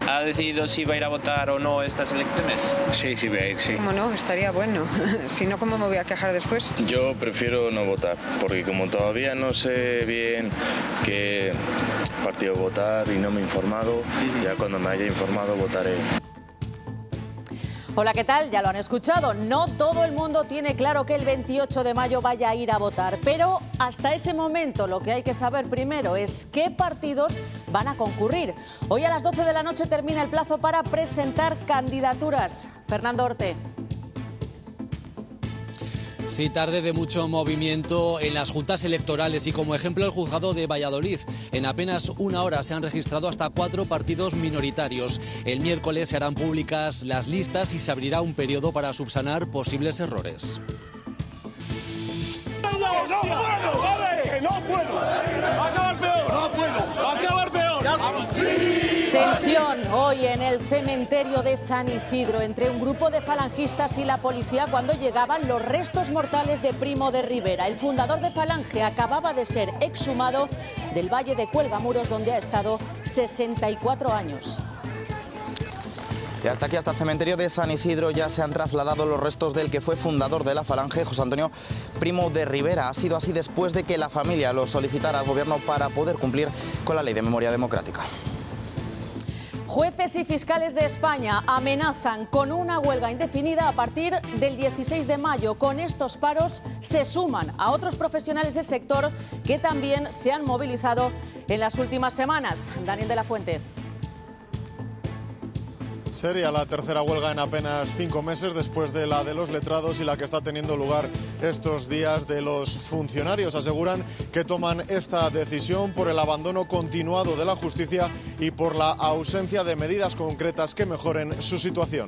¿Ha decidido si va a ir a votar o no estas elecciones? Sí, sí voy a ir, sí. ¿Cómo no? Estaría bueno. Si no, ¿cómo me voy a quejar después? Yo prefiero no votar, porque como todavía no sé bien qué partido votar y no me he informado, ya cuando me haya informado votaré. Hola, ¿qué tal? Ya lo han escuchado. No todo el mundo tiene claro que el 28 de mayo vaya a ir a votar, pero hasta ese momento lo que hay que saber primero es qué partidos van a concurrir. Hoy a las 12 de la noche termina el plazo para presentar candidaturas. Fernando Orte. Sí, tarde de mucho movimiento en las juntas electorales y como ejemplo el juzgado de Valladolid. En apenas una hora se han registrado hasta 4 partidos minoritarios. El miércoles se harán públicas las listas y se abrirá un periodo para subsanar posibles errores. Tensión hoy en el cementerio de San Isidro entre un grupo de falangistas y la policía cuando llegaban los restos mortales de Primo de Rivera. El fundador de Falange acababa de ser exhumado del Valle de Cuelgamuros, donde ha estado 64 años. Y hasta aquí, hasta el cementerio de San Isidro, ya se han trasladado los restos del que fue fundador de la Falange, José Antonio Primo de Rivera. Ha sido así después de que la familia lo solicitara al gobierno para poder cumplir con la ley de memoria democrática. Jueces y fiscales de España amenazan con una huelga indefinida a partir del 16 de mayo. Con estos paros se suman a otros profesionales del sector que también se han movilizado en las últimas semanas. Daniel de la Fuente. Sería la tercera huelga en apenas 5 meses después de la de los letrados y la que está teniendo lugar estos días de los funcionarios. Aseguran que toman esta decisión por el abandono continuado de la justicia y por la ausencia de medidas concretas que mejoren su situación.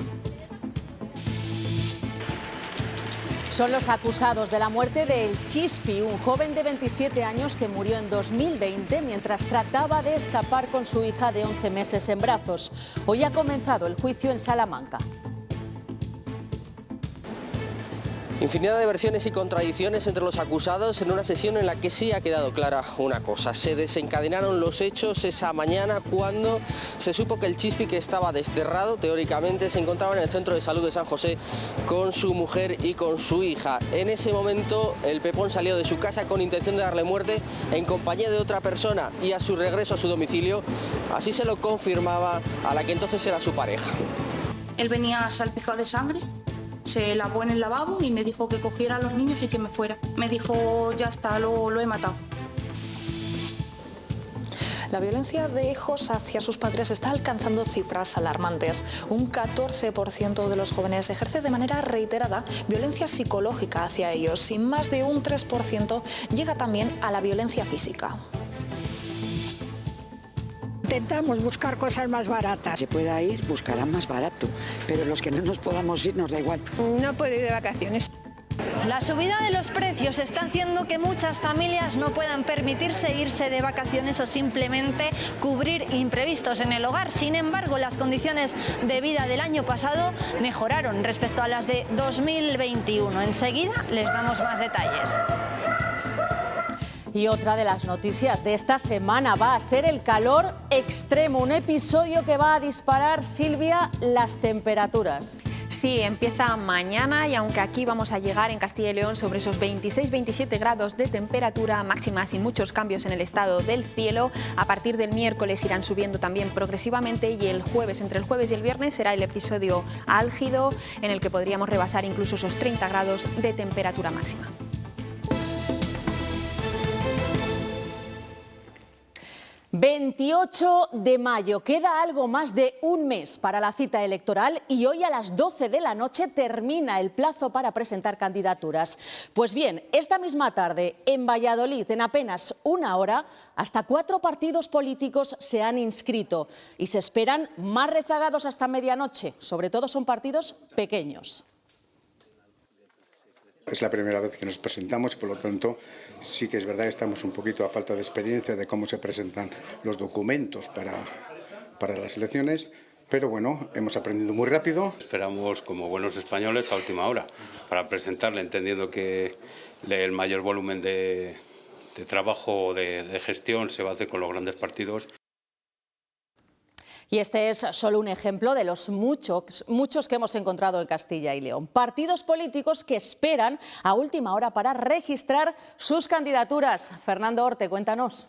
Son los acusados de la muerte de El Chispi, un joven de 27 años que murió en 2020 mientras trataba de escapar con su hija de 11 meses en brazos. Hoy ha comenzado el juicio en Salamanca. Infinidad de versiones y contradicciones entre los acusados en una sesión en la que sí ha quedado clara una cosa. Se desencadenaron los hechos esa mañana cuando se supo que el Chispi, que estaba desterrado teóricamente, se encontraba en el centro de salud de San José con su mujer y con su hija. En ese momento el Pepón salió de su casa con intención de darle muerte en compañía de otra persona y a su regreso a su domicilio así se lo confirmaba a la que entonces era su pareja. Él venía salpicado de sangre. Se lavó en el lavabo y me dijo que cogiera a los niños y que me fuera. Me dijo, ya está, lo he matado. La violencia de hijos hacia sus padres está alcanzando cifras alarmantes. Un 14% de los jóvenes ejerce de manera reiterada violencia psicológica hacia ellos y más de un 3% llega también a la violencia física. Intentamos buscar cosas más baratas. Se pueda ir, buscarán más barato, pero los que no nos podamos ir nos da igual. No puedo ir de vacaciones. La subida de los precios está haciendo que muchas familias no puedan permitirse irse de vacaciones o simplemente cubrir imprevistos en el hogar. Sin embargo, las condiciones de vida del año pasado mejoraron respecto a las de 2021. Enseguida les damos más detalles. Y otra de las noticias de esta semana va a ser el calor extremo, un episodio que va a disparar, Silvia, las temperaturas. Sí, empieza mañana y aunque aquí vamos a llegar en Castilla y León sobre esos 26-27 grados de temperatura máxima sin muchos cambios en el estado del cielo, a partir del miércoles irán subiendo también progresivamente y el jueves, entre el jueves y el viernes, será el episodio álgido en el que podríamos rebasar incluso esos 30 grados de temperatura máxima. 28 de mayo, queda algo más de un mes para la cita electoral y hoy a las 12 de la noche termina el plazo para presentar candidaturas. Pues bien, esta misma tarde en Valladolid, en apenas una hora, hasta 4 partidos políticos se han inscrito y se esperan más rezagados hasta medianoche, sobre todo son partidos pequeños. Es la primera vez que nos presentamos y por lo tanto sí que es verdad que estamos un poquito a falta de experiencia de cómo se presentan los documentos para las elecciones, pero bueno, hemos aprendido muy rápido. Esperamos como buenos españoles a última hora para presentarle, entendiendo que el mayor volumen de trabajo, de gestión se va a hacer con los grandes partidos. Y este es solo un ejemplo de los muchos que hemos encontrado en Castilla y León. Partidos políticos que esperan a última hora para registrar sus candidaturas. Fernando Orte, cuéntanos.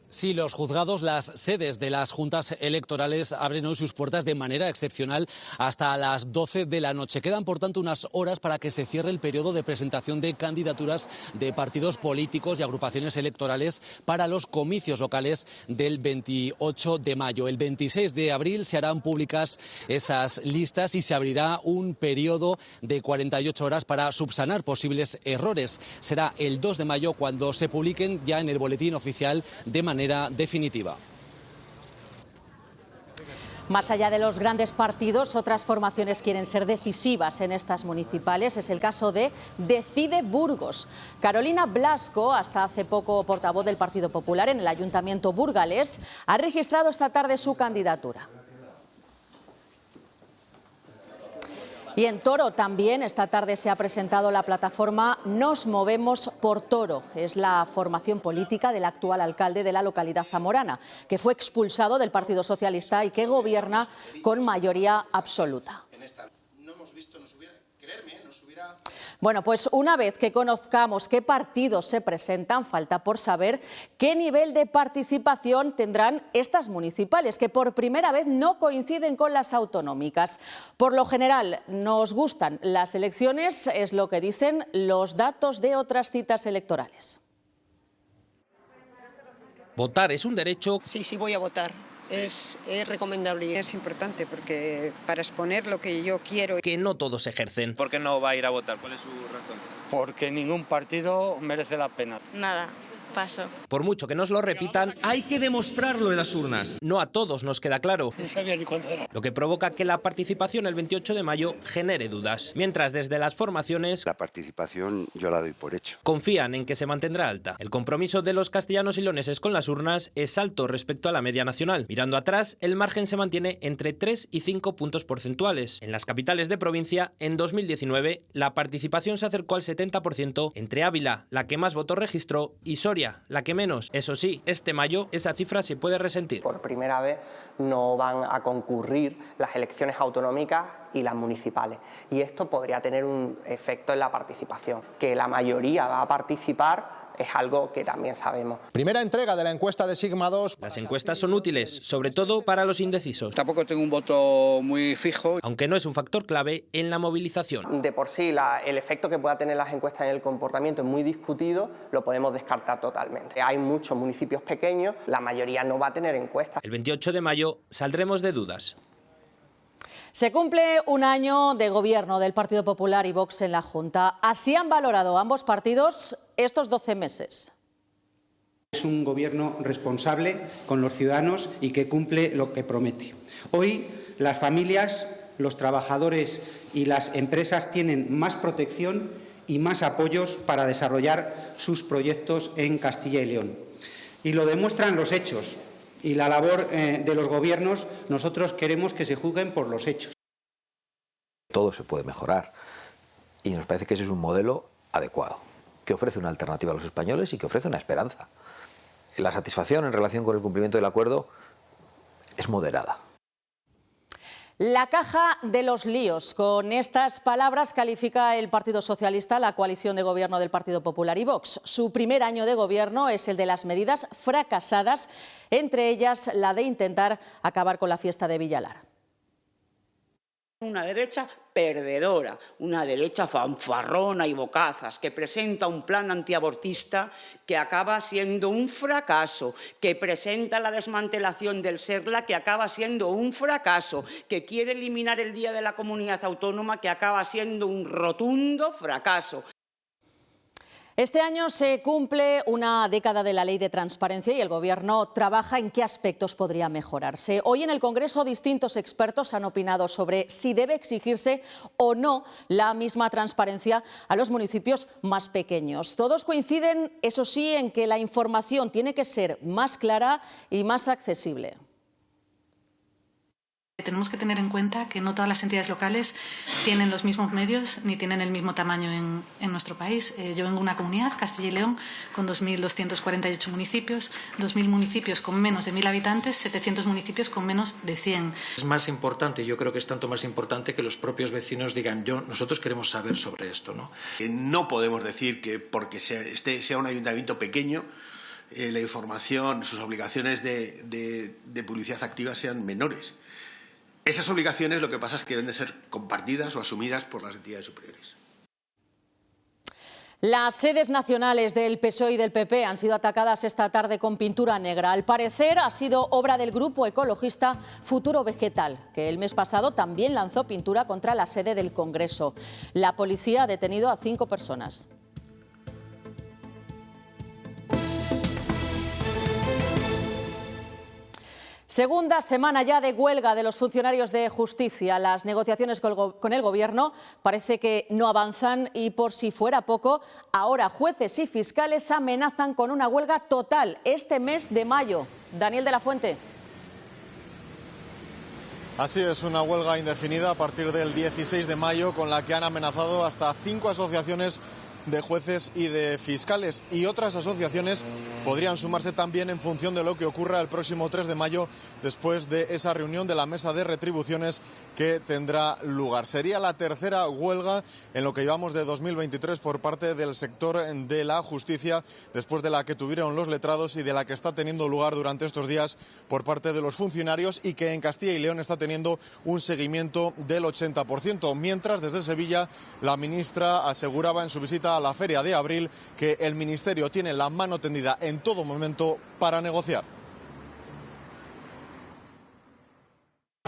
Sí, los juzgados, las sedes de las juntas electorales abren hoy sus puertas de manera excepcional hasta las 12 de la noche. Quedan, por tanto, unas horas para que se cierre el periodo de presentación de candidaturas de partidos políticos y agrupaciones electorales para los comicios locales del 28 de mayo. El 26 de abril se harán públicas esas listas y se abrirá un periodo de 48 horas para subsanar posibles errores. Será el 2 de mayo cuando se publiquen ya en el boletín oficial de manera definitiva. Más allá de los grandes partidos, otras formaciones quieren ser decisivas en estas municipales. Es el caso de Decide Burgos. Carolina Blasco, hasta hace poco portavoz del Partido Popular en el Ayuntamiento burgalés, ha registrado esta tarde su candidatura. Y en Toro también esta tarde se ha presentado la plataforma Nos Movemos por Toro. Es la formación política del actual alcalde de la localidad zamorana, que fue expulsado del Partido Socialista y que gobierna con mayoría absoluta. Bueno, pues una vez que conozcamos qué partidos se presentan, falta por saber qué nivel de participación tendrán estas municipales, que por primera vez no coinciden con las autonómicas. Por lo general, nos gustan las elecciones, es lo que dicen los datos de otras citas electorales. Votar es un derecho. Sí, voy a votar. Es recomendable. Es importante porque para exponer lo que yo quiero. Que no todos ejercen. ¿Por qué no va a ir a votar? ¿Cuál es su razón? Porque ningún partido merece la pena. Nada. Paso. Por mucho que nos lo repitan, hay que demostrarlo en las urnas. No a todos nos queda claro. No sabía ni cuándo era. Lo que provoca que la participación el 28 de mayo genere dudas. Mientras desde las formaciones... La participación yo la doy por hecho. Confían en que se mantendrá alta. El compromiso de los castellanos y leoneses con las urnas es alto respecto a la media nacional. Mirando atrás, el margen se mantiene entre 3 y 5 puntos porcentuales. En las capitales de provincia, en 2019, la participación se acercó al 70% entre Ávila, la que más votos registró, y Soria, la que menos. Eso sí, este mayo esa cifra se puede resentir. Por primera vez no van a concurrir las elecciones autonómicas y las municipales. Y esto podría tener un efecto en la participación. Que la mayoría va a participar es algo que también sabemos. Primera entrega de la encuesta de Sigma 2. Las encuestas son útiles, sobre todo para los indecisos. Tampoco tengo un voto muy fijo. Aunque no es un factor clave en la movilización. De por sí, el efecto que pueda tener las encuestas en el comportamiento es muy discutido, lo podemos descartar totalmente. Hay muchos municipios pequeños, la mayoría no va a tener encuestas. El 28 de mayo saldremos de dudas. Se cumple un año de gobierno del Partido Popular y Vox en la Junta. Así han valorado ambos partidos estos 12 meses. Es un gobierno responsable con los ciudadanos y que cumple lo que promete. Hoy las familias, los trabajadores y las empresas tienen más protección y más apoyos para desarrollar sus proyectos en Castilla y León. Y lo demuestran los hechos. Y la labor de los gobiernos, nosotros queremos que se juzguen por los hechos. Todo se puede mejorar y nos parece que ese es un modelo adecuado, que ofrece una alternativa a los españoles y que ofrece una esperanza. La satisfacción en relación con el cumplimiento del acuerdo es moderada. La caja de los líos. Con estas palabras califica el Partido Socialista la coalición de gobierno del Partido Popular y Vox. Su primer año de gobierno es el de las medidas fracasadas, entre ellas la de intentar acabar con la fiesta de Villalar. Una derecha perdedora, una derecha fanfarrona y bocazas, que presenta un plan antiabortista que acaba siendo un fracaso, que presenta la desmantelación del SERLA, que acaba siendo un fracaso, que quiere eliminar el Día de la Comunidad Autónoma, que acaba siendo un rotundo fracaso. Este año se cumple una década de la Ley de Transparencia y el Gobierno trabaja en qué aspectos podría mejorarse. Hoy en el Congreso distintos expertos han opinado sobre si debe exigirse o no la misma transparencia a los municipios más pequeños. Todos coinciden, eso sí, en que la información tiene que ser más clara y más accesible. Tenemos que tener en cuenta que no todas las entidades locales tienen los mismos medios ni tienen el mismo tamaño en nuestro país. Yo vengo de una comunidad, Castilla y León, con 2.248 municipios, 2.000 municipios con menos de 1.000 habitantes, 700 municipios con menos de 100. Es más importante, yo creo que es tanto más importante que los propios vecinos digan, nosotros queremos saber sobre esto, ¿no? No podemos decir que porque sea un ayuntamiento pequeño, la información, sus obligaciones de publicidad activa sean menores. Esas obligaciones lo que pasa es que deben de ser compartidas o asumidas por las entidades superiores. Las sedes nacionales del PSOE y del PP han sido atacadas esta tarde con pintura negra. Al parecer ha sido obra del grupo ecologista Futuro Vegetal, que el mes pasado también lanzó pintura contra la sede del Congreso. La policía ha detenido a 5 personas. Segunda semana ya de huelga de los funcionarios de justicia. Las negociaciones con el Gobierno parece que no avanzan y, por si fuera poco, ahora jueces y fiscales amenazan con una huelga total este mes de mayo. Daniel de la Fuente. Así es, una huelga indefinida a partir del 16 de mayo con la que han amenazado hasta 5 asociaciones de jueces y de fiscales, y otras asociaciones podrían sumarse también en función de lo que ocurra el próximo 3 de mayo después de esa reunión de la mesa de retribuciones que tendrá lugar. Sería la tercera huelga en lo que llevamos de 2023 por parte del sector de la justicia, después de la que tuvieron los letrados y de la que está teniendo lugar durante estos días por parte de los funcionarios, y que en Castilla y León está teniendo un seguimiento del 80%, mientras desde Sevilla la ministra aseguraba en su visita a la Feria de Abril que el Ministerio tiene la mano tendida en todo momento para negociar.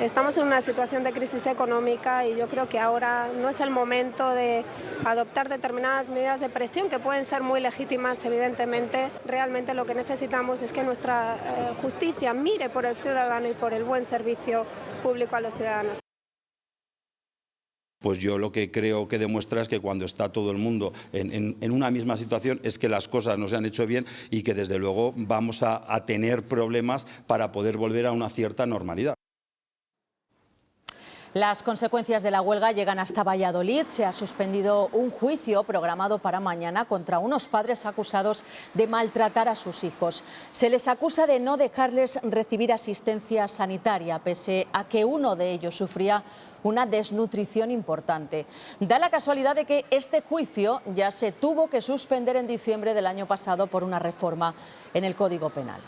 Estamos en una situación de crisis económica y yo creo que ahora no es el momento de adoptar determinadas medidas de presión que pueden ser muy legítimas, evidentemente. Realmente lo que necesitamos es que nuestra justicia mire por el ciudadano y por el buen servicio público a los ciudadanos. Pues yo lo que creo que demuestra es que cuando está todo el mundo en una misma situación es que las cosas no se han hecho bien y que desde luego vamos a tener problemas para poder volver a una cierta normalidad. Las consecuencias de la huelga llegan hasta Valladolid. Se ha suspendido un juicio programado para mañana contra unos padres acusados de maltratar a sus hijos. Se les acusa de no dejarles recibir asistencia sanitaria, pese a que uno de ellos sufría una desnutrición importante. Da la casualidad de que este juicio ya se tuvo que suspender en diciembre del año pasado por una reforma en el Código Penal.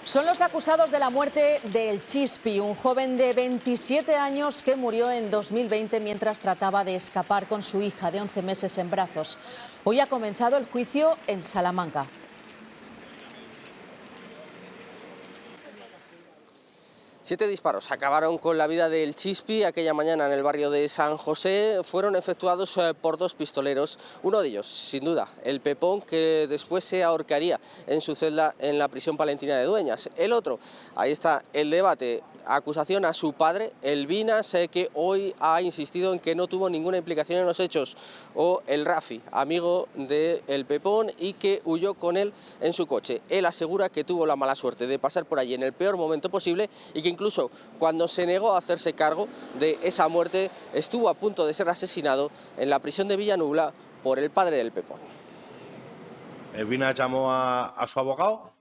Son los acusados de la muerte del Chispi, un joven de 27 años que murió en 2020 mientras trataba de escapar con su hija de 11 meses en brazos. Hoy ha comenzado el juicio en Salamanca. 7 disparos acabaron con la vida del Chispi aquella mañana en el barrio de San José. Fueron efectuados por 2 pistoleros. Uno de ellos, sin duda, el Pepón, que después se ahorcaría en su celda en la prisión palentina de Dueñas. El otro, ahí está el debate. Acusación a su padre, el Vinas, que hoy ha insistido en que no tuvo ninguna implicación en los hechos, o el Rafi, amigo del Pepón y que huyó con él en su coche. Él asegura que tuvo la mala suerte de pasar por allí en el peor momento posible y que incluso cuando se negó a hacerse cargo de esa muerte estuvo a punto de ser asesinado en la prisión de Villanubla por el padre del Pepón. El Vinas llamó a su abogado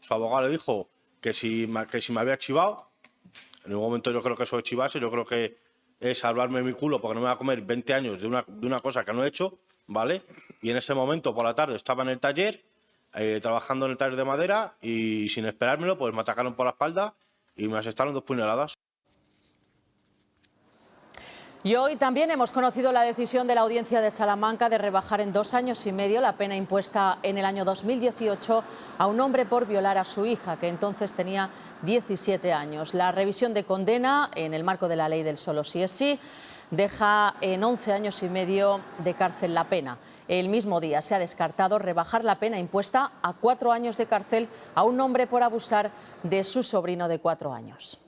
le dijo que si me había chivado. En un momento yo creo que eso es chivarse, yo creo que es salvarme mi culo porque no me va a comer 20 años de una cosa que no he hecho, ¿vale? Y en ese momento, por la tarde, estaba en el taller, trabajando en el taller de madera, y sin esperármelo, pues me atacaron por la espalda y me asestaron 2 puñaladas. Y hoy también hemos conocido la decisión de la Audiencia de Salamanca de rebajar en 2 años y medio la pena impuesta en el año 2018 a un hombre por violar a su hija, que entonces tenía 17 años. La revisión de condena, en el marco de la ley del solo sí es sí, deja en 11 años y medio de cárcel la pena. El mismo día se ha descartado rebajar la pena impuesta a 4 años de cárcel a un hombre por abusar de su sobrino de 4 años.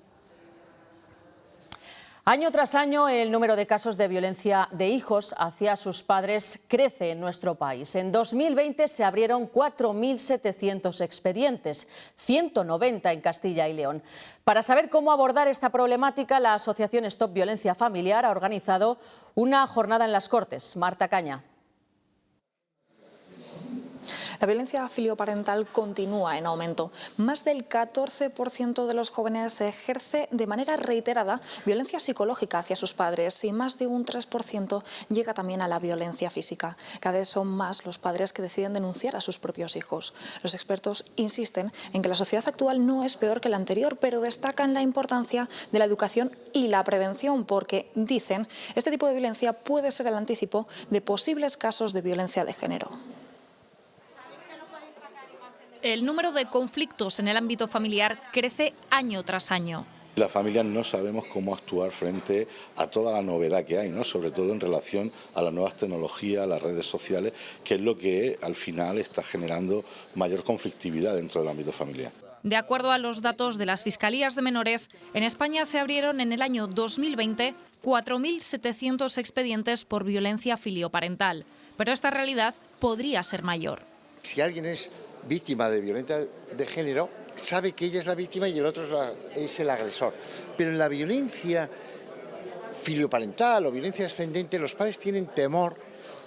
Año tras año, el número de casos de violencia de hijos hacia sus padres crece en nuestro país. En 2020 se abrieron 4.700 expedientes, 190 en Castilla y León. Para saber cómo abordar esta problemática, la Asociación Stop Violencia Familiar ha organizado una jornada en las Cortes. Marta Caña. La violencia filioparental continúa en aumento. Más del 14% de los jóvenes ejerce de manera reiterada violencia psicológica hacia sus padres y más de un 3% llega también a la violencia física. Cada vez son más los padres que deciden denunciar a sus propios hijos. Los expertos insisten en que la sociedad actual no es peor que la anterior, pero destacan la importancia de la educación y la prevención porque, dicen, este tipo de violencia puede ser el anticipo de posibles casos de violencia de género. El número de conflictos en el ámbito familiar crece año tras año. Las familias no sabemos cómo actuar frente a toda la novedad que hay, ¿no? Sobre todo en relación a las nuevas tecnologías, a las redes sociales, que es lo que al final está generando mayor conflictividad dentro del ámbito familiar. De acuerdo a los datos de las Fiscalías de Menores, en España se abrieron en el año 2020 4.700 expedientes por violencia filioparental, pero esta realidad podría ser mayor. Si alguien es víctima de violencia de género, sabe que ella es la víctima y el otro es el agresor. Pero en la violencia filioparental o violencia ascendente, los padres tienen temor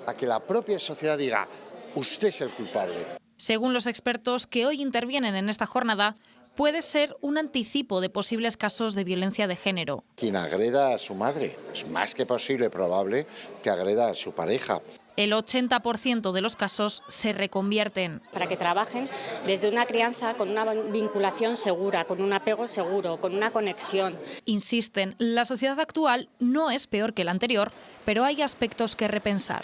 a que la propia sociedad diga, usted es el culpable. Según los expertos que hoy intervienen en esta jornada, puede ser un anticipo de posibles casos de violencia de género. Quien agreda a su madre, es más que posible, probable, que agreda a su pareja. El 80% de los casos se reconvierten. Para que trabajen desde una crianza con una vinculación segura, con un apego seguro, con una conexión. Insisten, la sociedad actual no es peor que la anterior, pero hay aspectos que repensar.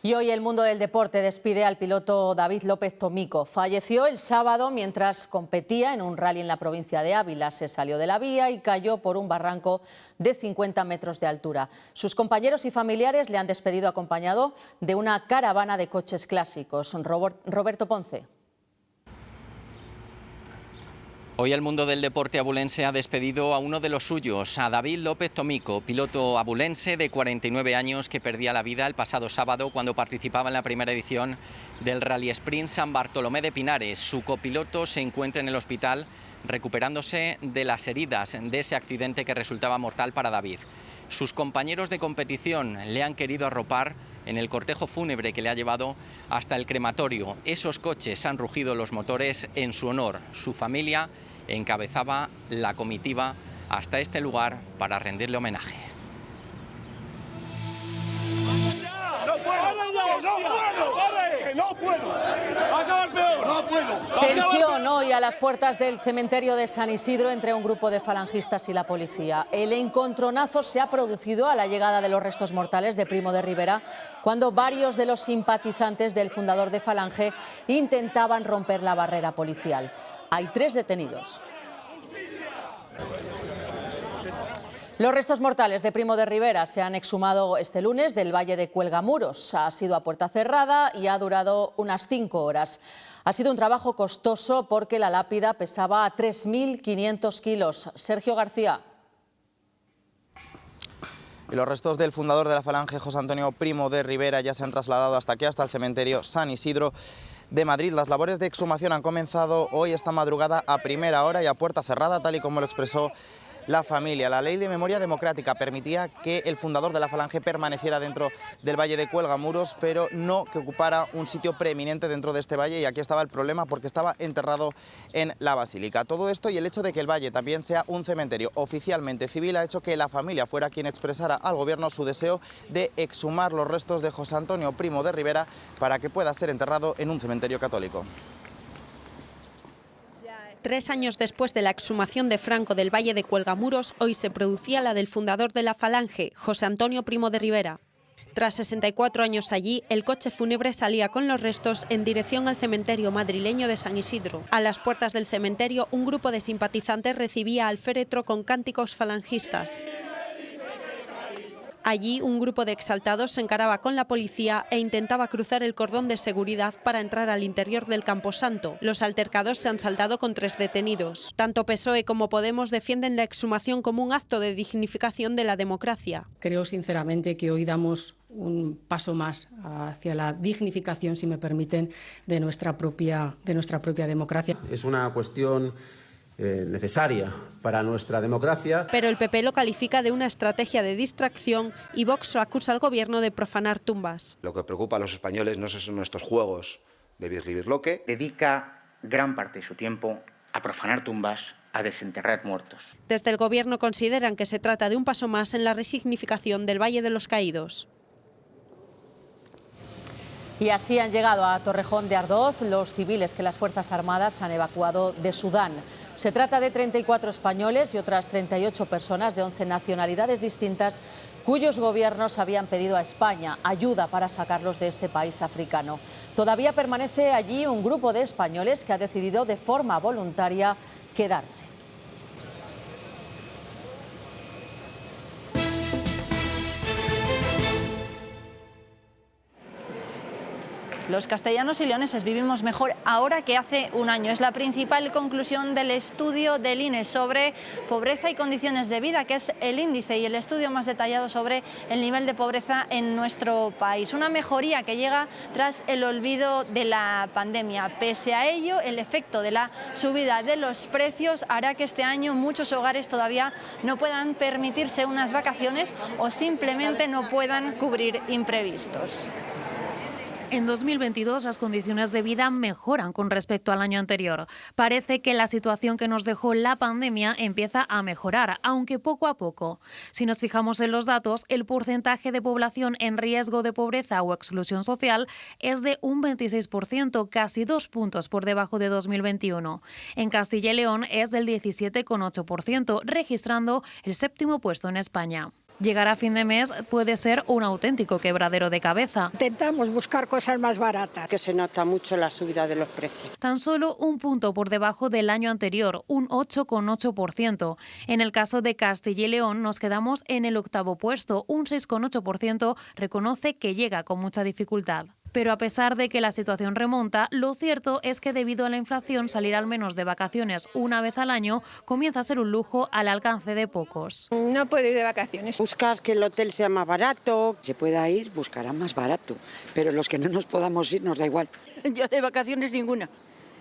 Y hoy el mundo del deporte despide al piloto David López Tomico. Falleció el sábado mientras competía en un rally en la provincia de Ávila. Se salió de la vía y cayó por un barranco de 50 metros de altura. Sus compañeros y familiares le han despedido acompañado de una caravana de coches clásicos. Roberto Ponce. Hoy el mundo del deporte abulense ha despedido a uno de los suyos, a David López Tomico, piloto abulense de 49 años que perdía la vida el pasado sábado cuando participaba en la primera edición del Rally Sprint San Bartolomé de Pinares. Su copiloto se encuentra en el hospital recuperándose de las heridas de ese accidente que resultaba mortal para David. Sus compañeros de competición le han querido arropar en el cortejo fúnebre que le ha llevado hasta el crematorio. Esos coches han rugido los motores en su honor. Su familia encabezaba la comitiva hasta este lugar para rendirle homenaje. Tensión hoy a las puertas del cementerio de San Isidro entre un grupo de falangistas y la policía. El encontronazo se ha producido a la llegada de los restos mortales de Primo de Rivera, cuando varios de los simpatizantes del fundador de Falange intentaban romper la barrera policial. Hay 3 detenidos. Los restos mortales de Primo de Rivera se han exhumado este lunes del Valle de Cuelgamuros. Ha sido a puerta cerrada y ha durado unas 5 horas. Ha sido un trabajo costoso porque la lápida pesaba 3.500 kilos. Sergio García. Y los restos del fundador de la Falange, José Antonio Primo de Rivera, ya se han trasladado hasta aquí, hasta el cementerio San Isidro de Madrid. Las labores de exhumación han comenzado hoy esta madrugada a primera hora y a puerta cerrada, tal y como lo expresó la familia. La ley de memoria democrática permitía que el fundador de la Falange permaneciera dentro del Valle de Cuelgamuros, pero no que ocupara un sitio preeminente dentro de este valle, y aquí estaba el problema porque estaba enterrado en la Basílica. Todo esto y el hecho de que el valle también sea un cementerio oficialmente civil ha hecho que la familia fuera quien expresara al gobierno su deseo de exhumar los restos de José Antonio Primo de Rivera para que pueda ser enterrado en un cementerio católico. 3 años después de la exhumación de Franco del Valle de Cuelgamuros, hoy se producía la del fundador de la Falange, José Antonio Primo de Rivera. Tras 64 años allí, el coche fúnebre salía con los restos en dirección al cementerio madrileño de San Isidro. A las puertas del cementerio, un grupo de simpatizantes recibía al féretro con cánticos falangistas. Allí, un grupo de exaltados se encaraba con la policía e intentaba cruzar el cordón de seguridad para entrar al interior del Camposanto. Los altercados se han saldado con 3 detenidos. Tanto PSOE como Podemos defienden la exhumación como un acto de dignificación de la democracia. Creo sinceramente que hoy damos un paso más hacia la dignificación, si me permiten, de nuestra propia democracia. Es una cuestión necesaria para nuestra democracia. Pero el PP lo califica de una estrategia de distracción y Vox acusa al gobierno de profanar tumbas. Lo que preocupa a los españoles no son estos juegos de birlibirloque. Dedica gran parte de su tiempo a profanar tumbas, a desenterrar muertos. Desde el gobierno consideran que se trata de un paso más en la resignificación del Valle de los Caídos. Y así han llegado a Torrejón de Ardoz los civiles que las Fuerzas Armadas han evacuado de Sudán. Se trata de 34 españoles y otras 38 personas de 11 nacionalidades distintas cuyos gobiernos habían pedido a España ayuda para sacarlos de este país africano. Todavía permanece allí un grupo de españoles que ha decidido de forma voluntaria quedarse. Los castellanos y leoneses vivimos mejor ahora que hace un año. Es la principal conclusión del estudio del INE sobre pobreza y condiciones de vida, que es el índice y el estudio más detallado sobre el nivel de pobreza en nuestro país. Una mejoría que llega tras el olvido de la pandemia. Pese a ello, el efecto de la subida de los precios hará que este año muchos hogares todavía no puedan permitirse unas vacaciones o simplemente no puedan cubrir imprevistos. En 2022 las condiciones de vida mejoran con respecto al año anterior. Parece que la situación que nos dejó la pandemia empieza a mejorar, aunque poco a poco. Si nos fijamos en los datos, el porcentaje de población en riesgo de pobreza o exclusión social es de un 26%, casi 2 puntos por debajo de 2021. En Castilla y León es del 17,8%, registrando el 7º puesto en España. Llegar a fin de mes puede ser un auténtico quebradero de cabeza. Intentamos buscar cosas más baratas. Que se nota mucho la subida de los precios. Tan solo un punto por debajo del año anterior, un 8,8%. En el caso de Castilla y León nos quedamos en el 8º puesto, un 6,8% reconoce que llega con mucha dificultad. Pero a pesar de que la situación remonta, lo cierto es que debido a la inflación salir al menos de vacaciones una vez al año comienza a ser un lujo al alcance de pocos. No puedo ir de vacaciones. Buscas que el hotel sea más barato. Se pueda ir, buscarán más barato, pero los que no nos podamos ir nos da igual. Yo de vacaciones ninguna,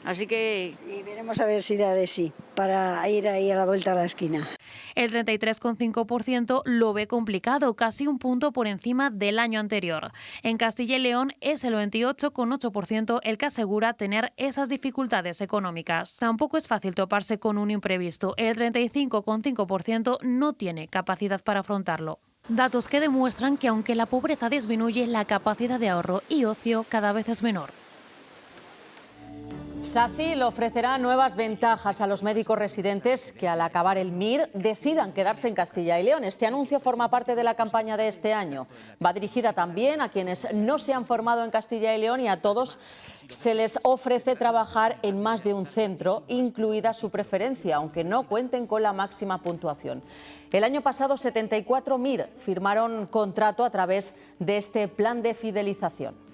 así que... Y veremos a ver si da de sí, para ir ahí a la vuelta a la esquina. El 33,5% lo ve complicado, casi un punto por encima del año anterior. En Castilla y León es el 28,8% el que asegura tener esas dificultades económicas. Tampoco es fácil toparse con un imprevisto. El 35,5% no tiene capacidad para afrontarlo. Datos que demuestran que aunque la pobreza disminuye, la capacidad de ahorro y ocio cada vez es menor. SACIL ofrecerá nuevas ventajas a los médicos residentes que al acabar el MIR decidan quedarse en Castilla y León. Este anuncio forma parte de la campaña de este año. Va dirigida también a quienes no se han formado en Castilla y León y a todos se les ofrece trabajar en más de un centro, incluida su preferencia, aunque no cuenten con la máxima puntuación. El año pasado 74 MIR firmaron contrato a través de este plan de fidelización.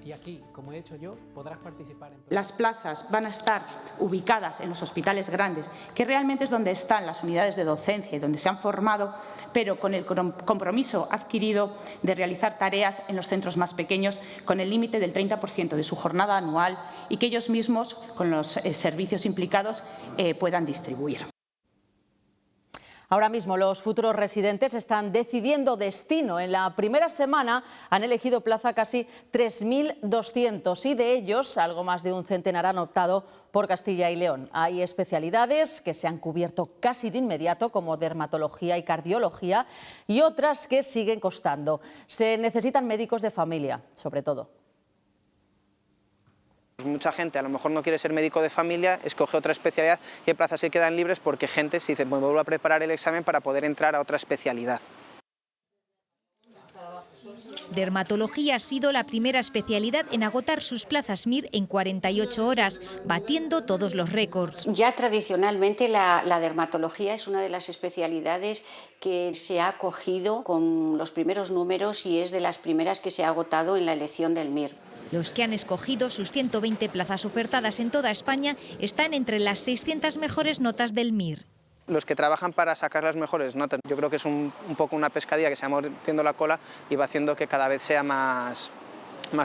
Y aquí, como he hecho yo, podrás participar en... Las plazas van a estar ubicadas en los hospitales grandes, que realmente es donde están las unidades de docencia y donde se han formado, pero con el compromiso adquirido de realizar tareas en los centros más pequeños con el límite del 30% de su jornada anual y que ellos mismos, con los servicios implicados, puedan distribuir. Ahora mismo los futuros residentes están decidiendo destino. En la primera semana han elegido plaza casi 3.200 y de ellos algo más de un centenar han optado por Castilla y León. Hay especialidades que se han cubierto casi de inmediato como dermatología y cardiología y otras que siguen costando. Se necesitan médicos de familia, sobre todo. Mucha gente a lo mejor no quiere ser médico de familia, escoge otra especialidad y hay plazas que quedan libres porque gente se dice, pues vuelvo a preparar el examen para poder entrar a otra especialidad. Dermatología ha sido la primera especialidad en agotar sus plazas MIR en 48 horas, batiendo todos los récords. Ya tradicionalmente la dermatología es una de las especialidades que se ha acogido con los primeros números y es de las primeras que se ha agotado en la elección del MIR. Los que han escogido sus 120 plazas ofertadas en toda España están entre las 600 mejores notas del MIR. Los que trabajan para sacar las mejores notas. Yo creo que es un poco una pescadilla que se va mordiendo la cola y va haciendo que cada vez sea más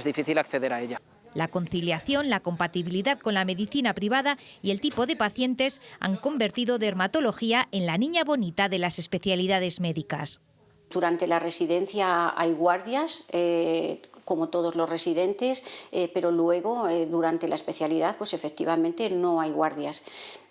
difícil acceder a ella. La conciliación, la compatibilidad con la medicina privada y el tipo de pacientes han convertido dermatología en la niña bonita de las especialidades médicas. Durante la residencia hay guardias, como todos los residentes, pero luego durante la especialidad pues efectivamente no hay guardias.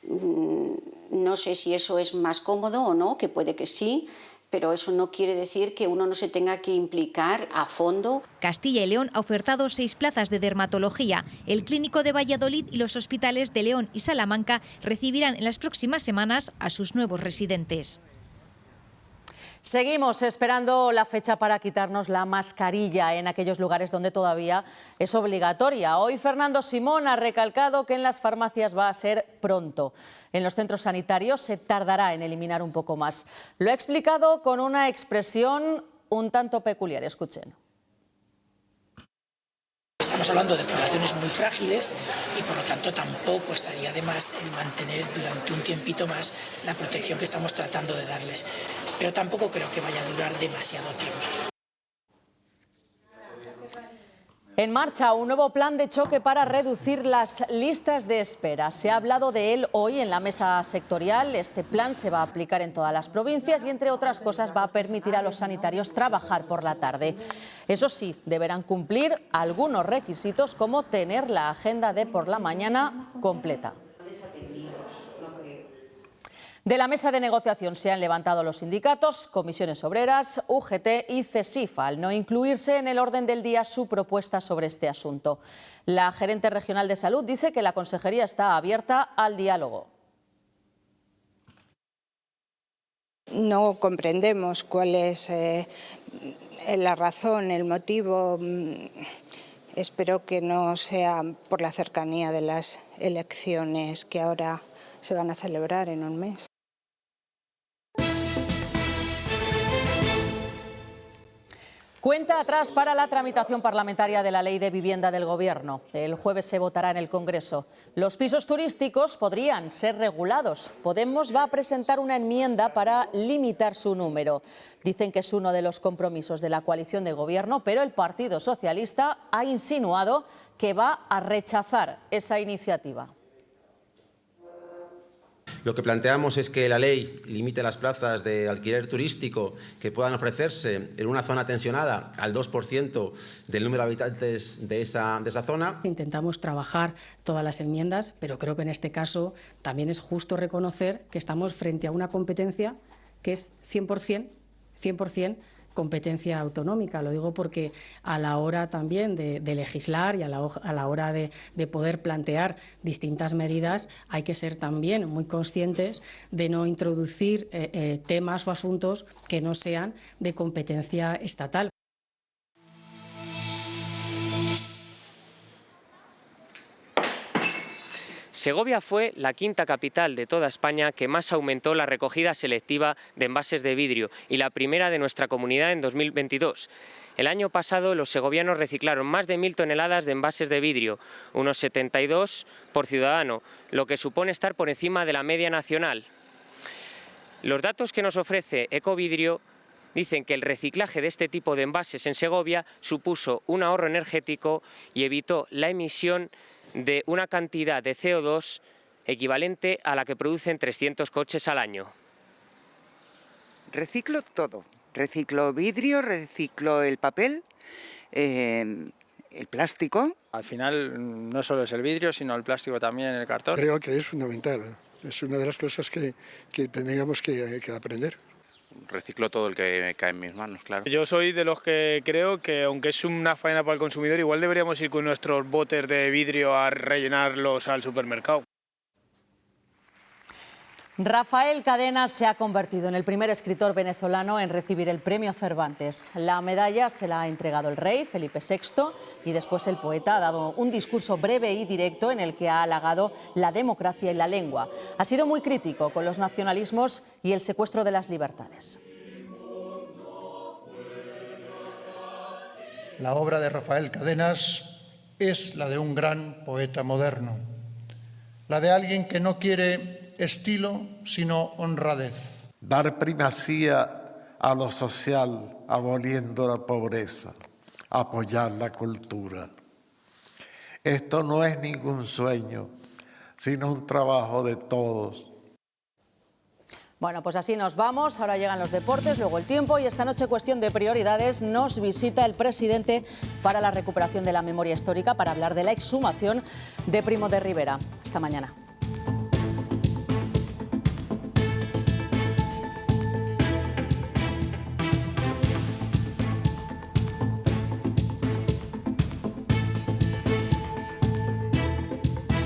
No sé si eso es más cómodo o no, que puede que sí, pero eso no quiere decir que uno no se tenga que implicar a fondo. Castilla y León ha ofertado 6 plazas de dermatología. El Clínico de Valladolid y los hospitales de León y Salamanca recibirán en las próximas semanas a sus nuevos residentes. Seguimos esperando la fecha para quitarnos la mascarilla en aquellos lugares donde todavía es obligatoria. Hoy Fernando Simón ha recalcado que en las farmacias va a ser pronto. En los centros sanitarios se tardará en eliminar un poco más. Lo ha explicado con una expresión un tanto peculiar. Escuchen. Estamos hablando de poblaciones muy frágiles y por lo tanto tampoco estaría de más el mantener durante un tiempito más la protección que estamos tratando de darles. Pero tampoco creo que vaya a durar demasiado tiempo. En marcha un nuevo plan de choque para reducir las listas de espera. Se ha hablado de él hoy en la mesa sectorial. Este plan se va a aplicar en todas las provincias y, entre otras cosas, va a permitir a los sanitarios trabajar por la tarde. Eso sí, deberán cumplir algunos requisitos como tener la agenda de por la mañana completa. De la mesa de negociación se han levantado los sindicatos, comisiones obreras, UGT y CESIF, al no incluirse en el orden del día su propuesta sobre este asunto. La gerente regional de Salud dice que la consejería está abierta al diálogo. No comprendemos cuál es la razón, el motivo. Espero que no sea por la cercanía de las elecciones que ahora se van a celebrar en un mes. Cuenta atrás para la tramitación parlamentaria de la Ley de Vivienda del Gobierno. El jueves se votará en el Congreso. Los pisos turísticos podrían ser regulados. Podemos va a presentar una enmienda para limitar su número. Dicen que es uno de los compromisos de la coalición de Gobierno, pero el Partido Socialista ha insinuado que va a rechazar esa iniciativa. Lo que planteamos es que la ley limite las plazas de alquiler turístico que puedan ofrecerse en una zona tensionada al 2% del número de habitantes de esa zona. Intentamos trabajar todas las enmiendas, pero creo que en este caso también es justo reconocer que estamos frente a una competencia que es 100% competencia autonómica. Lo digo porque a la hora también de legislar y a la hora de poder plantear distintas medidas hay que ser también muy conscientes de no introducir temas o asuntos que no sean de competencia estatal. Segovia fue la quinta capital de toda España que más aumentó la recogida selectiva de envases de vidrio y la primera de nuestra comunidad en 2022. El año pasado los segovianos reciclaron más de 1.000 toneladas de envases de vidrio, unos 72 por ciudadano, lo que supone estar por encima de la media nacional. Los datos que nos ofrece Ecovidrio dicen que el reciclaje de este tipo de envases en Segovia supuso un ahorro energético y evitó la emisión de una cantidad de CO2 equivalente a la que producen 300 coches al año. Reciclo todo. Reciclo vidrio, reciclo el papel, el plástico. Al final no solo es el vidrio, sino el plástico también, el cartón. Creo que es fundamental. Es una de las cosas que tendríamos que aprender. Reciclo todo el que cae en mis manos, claro. Yo soy de los que creo que, aunque es una faena para el consumidor, igual deberíamos ir con nuestros botes de vidrio a rellenarlos al supermercado. Rafael Cadenas se ha convertido en el primer escritor venezolano en recibir el premio Cervantes. La medalla se la ha entregado el rey Felipe VI y después el poeta ha dado un discurso breve y directo en el que ha halagado la democracia y la lengua. Ha sido muy crítico con los nacionalismos y el secuestro de las libertades. La obra de Rafael Cadenas es la de un gran poeta moderno, la de alguien que no quiere estilo, sino honradez. Dar primacía a lo social, aboliendo la pobreza, apoyar la cultura. Esto no es ningún sueño, sino un trabajo de todos. Bueno, pues así nos vamos. Ahora llegan los deportes, luego el tiempo y esta noche, cuestión de prioridades, nos visita el presidente para la recuperación de la memoria histórica para hablar de la exhumación de Primo de Rivera. Hasta mañana.